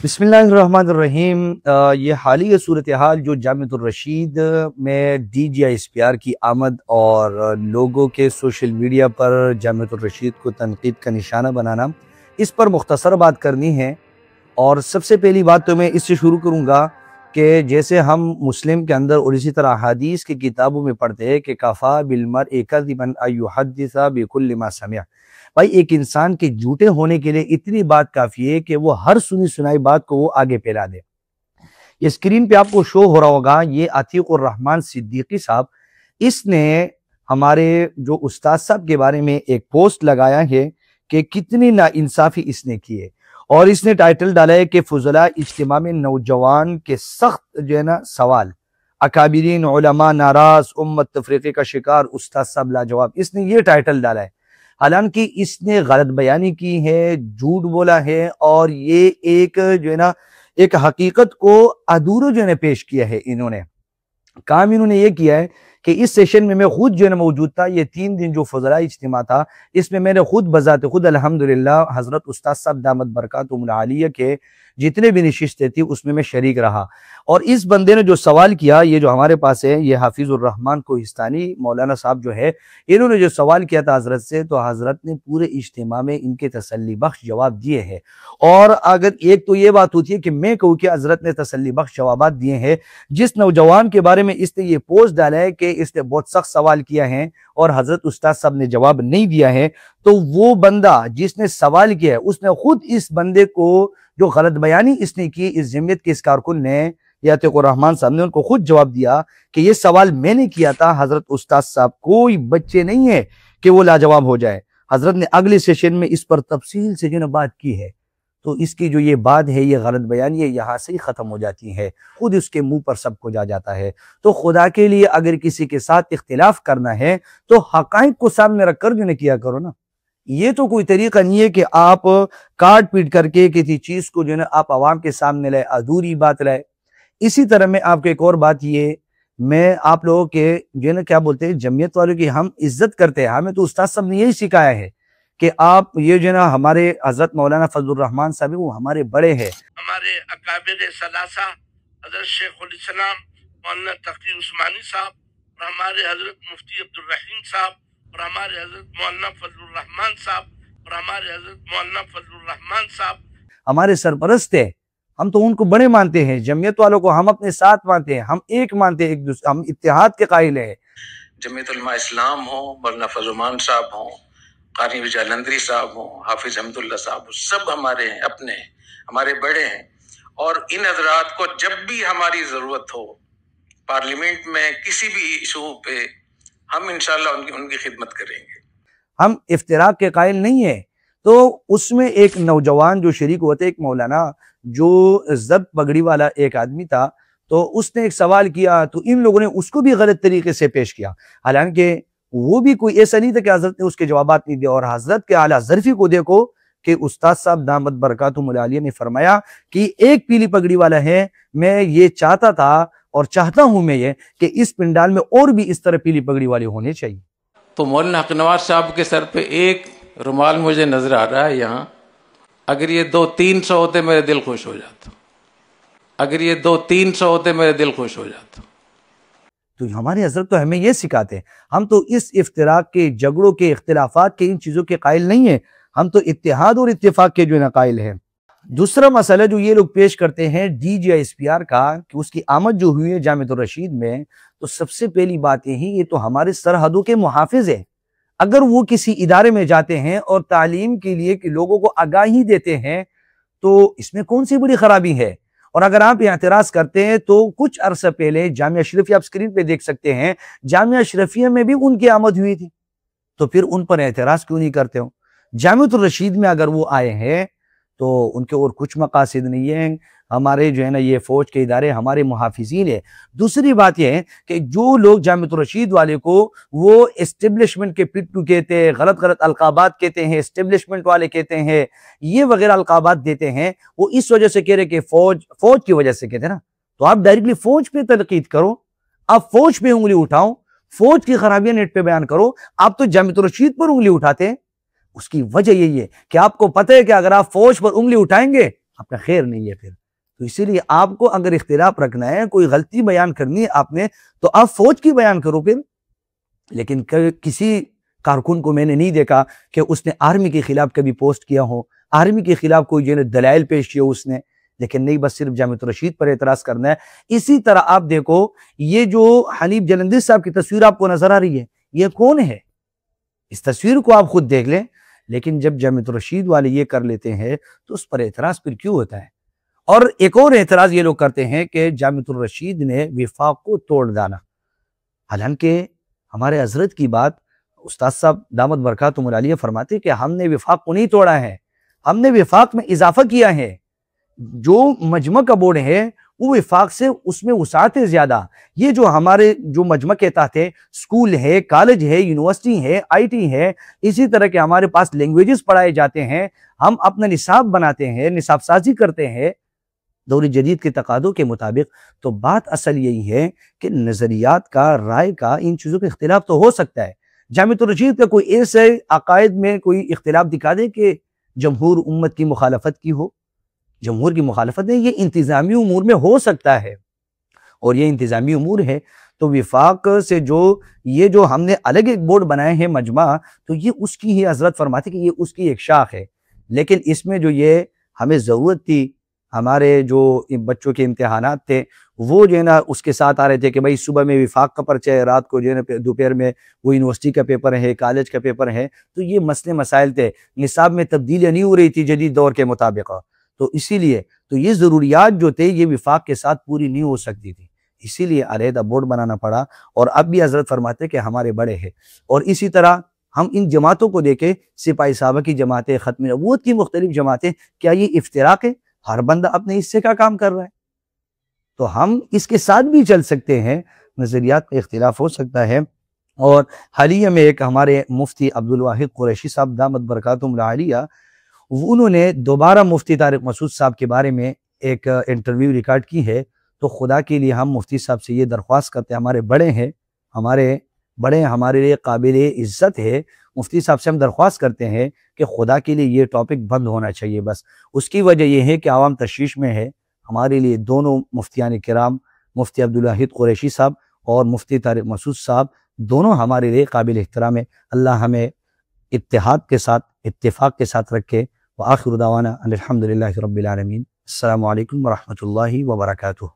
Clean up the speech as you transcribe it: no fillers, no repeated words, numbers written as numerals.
बिस्मिल्लाहिर्रहमानिर्रहीम। ये हालिया सूरत हाल जो जामिअतुर रशीद में DGISPR की आमद और लोगों के सोशल मीडिया पर जामिअतुर रशीद को तनकीद का निशाना बनाना, इस पर मुख्तसर बात करनी है। और सबसे पहली बात तो मैं इससे शुरू करूँगा कि जैसे हम मुस्लिम के अंदर और इसी तरह हदीस की किताबों में पढ़ते हैं कि कफ़ा बिलमर्इ कज़िबन अन युहद्दिसा बिकुल्लि मा समिअ। भाई, एक इंसान के झूठे होने के लिए इतनी बात काफ़ी है कि वो हर सुनी सुनाई बात को वो आगे फैला दे। ये स्क्रीन पे आपको शो हो रहा होगा, ये अतीकुर रहमान सिद्दीकी साहब, इसने हमारे जो उस्ताद साहब के बारे में एक पोस्ट लगाया है कि कितनी नाइंसाफ़ी इसने की है। और इसने टाइटल डाला है कि फुज़ला इज्तिमा में नौजवान के सख्त जो है ना सवाल, अकाबिरीन उलमा नाराज, उम्मत तफरीक़े का शिकार, उस्ताद साहब लाजवाब। इसने ये टाइटल डाला है। हालांकि इसने गलत बयानी की है, झूठ बोला है और ये एक जो है ना एक हकीकत को अधूरा जो है ना पेश किया है। इन्होंने काम इन्होंने ये किया है कि इस सेशन में मैं खुद जो है ना मौजूद था। ये 3 दिन जो फज़ला इज्तिमा था, इसमें मैंने खुद बजाते खुद अल्हम्दुलिल्लाह हज़रत उस्ताद साहब दामत बरकातुहुमुल आलिया के जितने भी नशिस्तें थी उसमें मैं शरीक रहा। और इस बंदे ने जो सवाल किया, ये जो हमारे पास है, ये हाफिजुर रहमान कोहिस्तानी मौलाना साहब जो है, इन्होंने जो सवाल किया था हजरत से, तो हजरत ने पूरे इज्तिमा में इनके तसल्ली बख्श जवाब दिए हैं। और अगर एक तो ये बात होती है कि मैं कहूँ कि हजरत ने तसल्ली बख्श जवाब दिए हैं। जिस नौजवान के बारे में इसने ये पोस्ट डाला है कि इसने बहुत सख्त सवाल किया है और हजरत उस्ताद साहब ने जवाब नहीं दिया है, तो वो बंदा जिसने सवाल किया है उसने खुद इस बंदे को जो गलत बयानी इसने की, इस जमीयत के इस कारकुन ने या अतीकुर रहमान साहब ने उनको खुद जवाब दिया कि ये सवाल मैंने किया था हजरत उस्ताद साहब, कोई बच्चे नहीं है कि वो लाजवाब हो जाए। हजरत ने अगले सेशन में इस पर तफसील से जो ना बात की है। तो इसकी जो ये बात है, ये गलत बयानी है, यहाँ से ही खत्म हो जाती है, खुद उसके मुंह पर सब कुछ आ जाता है। तो खुदा के लिए अगर किसी के साथ इख्तिलाफ करना है तो हकाइक को सामने रखकर जो ना किया करो ना। ये तो कोई तरीका नहीं है कि आप काट पीट करके किसी चीज को जो है ना आप आवाम के सामने लाए, अधूरी बात लाए। इसी तरह में आपको एक और बात, ये मैं आप लोगों के जो है ना क्या बोलते हैं, जमीयत वालों की हम इज्जत करते हैं। हमें तो उस्ताद साहब ने यही सिखाया है कि आप ये जो है ना हमारे हजरत मौलाना फजलुर रहमान साहब, वो हमारे बड़े हैं, हमारे अकाबिर सलासा हजरत शेखुल इस्लाम मौलाना तकी उस्मानी साहब और हमारे हजरत मुफ्ती अब्दुल रहीम साहब और हमारे हजरत मौलाना फजलुर रहमान साहब और हमारे हजरत मौलाना फजलुर रहमान साहब हमारे सरपरस्त है। हम तो उनको बड़े मानते हैं, जमीयत वालों को हम अपने साथ मानते हैं, हम एक मानते हैं, एक दूसरे, हम इत्तेहाद के कायल हैं। जमीयत उलमा इस्लाम हो, मौलाना फजलुमान साहब हो, क़ारी जालंधरी साहब हो, हाफिज अहमदुल्ला साहब, सब हमारे हैं, अपने हैं, हमारे बड़े हैं। और इन हजरात को जब भी हमारी जरूरत हो पार्लियामेंट में किसी भी इशू पे, हम इंशाल्लाह उनकी खिदमत करेंगे। हम इफ्तिराक के कायल नहीं है। तो उसमें एक नौजवान जो शरीक होते, एक मौलाना जो जब पगड़ी वाला एक आदमी था, तो उसने एक सवाल किया तो इन लोगों ने उसको भी गलत तरीके से पेश किया। हालांकि वो भी कोई ऐसा नहीं था कि हजरत ने उसके जवाब नहीं दिया। और हजरत के आला ज़र्फी को देखो कि उस्ताद साहब दामत बरकातुहुमुल आलिया ने फरमाया कि एक पीली पगड़ी वाला है, मैं ये चाहता था और चाहता हूं मैं ये कि इस पिंडाल में और भी इस तरह पीली पगड़ी वाले होने चाहिए। तो मौलाना हक नवाज साहब के सर पे एक रुमाल मुझे नजर आ रहा है यहाँ। अगर ये 200-300 होते मेरे दिल खुश हो जाता। अगर ये 200-300 होते मेरे दिल खुश हो जाता। तो हमारे हजरत तो हमें ये सिखाते हैं। हम तो इस इफ्तिराक के, झगड़ों के, इख्तिलाफात के, इन चीजों के कायल नहीं है। हम तो इत्तेहाद और इत्तेफाक के जो है ना कायल है। दूसरा मसला जो ये लोग पेश करते हैं DGISPR का, कि उसकी आमद जो हुई है जामिअतुर रशीद में, तो सबसे पहली बात यही, ये तो हमारे सरहदों के मुहाफिज है। अगर वो किसी इदारे में जाते हैं और तालीम के लिए कि लोगों को आगाही देते हैं, तो इसमें कौन सी बड़ी खराबी है। और अगर आप एतराज करते हैं तो कुछ अरसा पहले जामिया अशरफिया, आप स्क्रीन पे देख सकते हैं, जामिया अशरफिया में भी उनकी आमद हुई थी, तो फिर उन पर एतराज क्यों नहीं करते हो। जामिअतुर रशीद में अगर वो आए हैं तो उनके और कुछ मकासद नहीं है। हमारे जो है ना ये फौज के इदारे हमारे मुहाफिजीन है। दूसरी बात यह है कि जो लोग जामिअतुर रशीद वाले को वो एस्टेब्लिशमेंट के पिट्टू कहते हैं, गलत गलत अलकाबात कहते हैं, एस्टेब्लिशमेंट वाले कहते हैं, ये वगैरह अलकाबात देते हैं, वो इस वजह से कह रहे कि फौज की वजह से कहते हैं ना। तो आप डायरेक्टली फौज पे तनकीद करो, आप फौज पे उंगली उठाओ, फौज की खराबियां नेट पे बयान करो। आप तो जामिअतुर रशीद पर उंगली उठाते हैं। उसकी वजह यही है कि आपको पता है कि अगर आप फौज पर उंगली उठाएंगे आपका खैर नहीं है फिर। तो इसीलिए आपको अगर इख्तिलाफ रखना है, कोई गलती बयान करनी है आपने, तो आप फौज की बयान करो फिर। लेकिन किसी कारकुन को मैंने नहीं देखा कि उसने आर्मी के खिलाफ कभी पोस्ट किया हो, आर्मी के खिलाफ कोई जो है दलाइल पेश किया उसने, लेकिन नहीं, बस सिर्फ जामिअतुर रशीद पर एतराज करना है। इसी तरह आप देखो, ये जो हनीफ जलंधरी साहब की तस्वीर आपको नजर आ रही है, ये कौन है? इस तस्वीर को आप खुद देख लें। लेकिन जब जामिअतुर रशीद वाले ये कर लेते हैं तो उस पर एतराज फिर क्यों होता है? और एक और एतराज ये लोग करते हैं कि जामिअतुर रशीद ने विफाक को तोड़ डाला। हालांकि हमारे हजरत की बात उस्ताद साहब दामद बरकातुहुमुल आलिया फरमाते कि हमने विफाक को नहीं तोड़ा है, हमने विफाक में इजाफा किया है। जो मजमा का बोर्ड है वो विफाक से उसमें वसाअत है ज्यादा। ये जो हमारे जो मजमा के तहत है, स्कूल है, कॉलेज है, यूनिवर्सिटी है, आईटी है, इसी तरह के हमारे पास लैंग्वेजेस पढ़ाए जाते हैं, हम अपना निसाब बनाते हैं, निसाब साजी करते हैं दौर जदीद के तकादों के मुताबिक। तो बात असल यही है कि नजरियात का, राय का, इन चीजों का इख्तिलाफ तो हो सकता है। जामिअतुर रशीद का कोई ऐसे अकायद में कोई इख्तिलाफ दिखा दे कि जमहूर उम्मत की मुखालफत की हो। जमहूर की मुखालफत है, ये इंतजामी उमूर में हो सकता है, और ये इंतजामी उमूर है। तो विफाक से ये जो हमने अलग एक बोर्ड बनाए हैं मजमा, तो ये उसकी ही हजरत फरमाते कि ये उसकी एक शाख है। लेकिन इसमें जो ये हमें ज़रूरत थी, हमारे जो बच्चों के इम्तिहानात थे वो जो है ना उसके साथ आ रहे थे कि भाई सुबह में विफाक का पर्चा है, रात को जो है ना दोपहर में वो यूनिवर्सिटी का पेपर है, कॉलेज का पेपर है। तो ये मसले मसाइल थे, निसाब में तब्दीलियाँ नहीं हो रही थी जदीद दौर के मुताबिक। तो इसीलिए तो ये ज़रूरियात जो थे ये विफाक के साथ पूरी नहीं हो सकती थी, इसीलिए अलहदा बोर्ड बनाना पड़ा। और अब भी हजरत फरमाते कि हमारे बड़े हैं। और इसी तरह हम इन जमातों को देखें, सिपाही साहबा की जमातें, ख़त्म नबूवत की मुख्तलिफ जमातें, क्या ये इफ्तिराक है? हर बंदा अपने हिस्से का काम कर रहा है, तो हम इसके साथ भी चल सकते हैं। नज़रियात का इख्तिलाफ हो सकता है। और हालिया में एक हमारे मुफ्ती अब्दुल वाहिद कुरैशी साहब दामद बरकातुहुमुल आलिया, उन्होंने दोबारा मुफ्ती तारिक मसूद साहब के बारे में एक इंटरव्यू रिकॉर्ड की है। तो खुदा के लिए हम मुफ्ती साहब से ये दरख्वास्त करते हैं, हमारे बड़े हैं, हमारे लिए काबिल इज़्ज़त है, मुफ्ती साहब से हम दरख्वास्त करते हैं कि खुदा के लिए ये टॉपिक बंद होना चाहिए। बस उसकी वजह यह है कि आवाम तशवीश में है। हमारे लिए दोनों मुफ्तियान किराम, मुफ्ती अब्दुल वाहिद कुरैशी साहब और मुफ्ती तारिक मसूद साहब, दोनों हमारे लिए काबिल एहतराम है। अल्लाह हमें इत्तेहाद के साथ, इत्तेफाक के साथ रखे। व आखिर दावाना अनिल हम्दुलिल्लाहि रब्बिल आलमीन। अस्सलामु अलैकुम व रहमतुल्लाहि व बरकातुहू।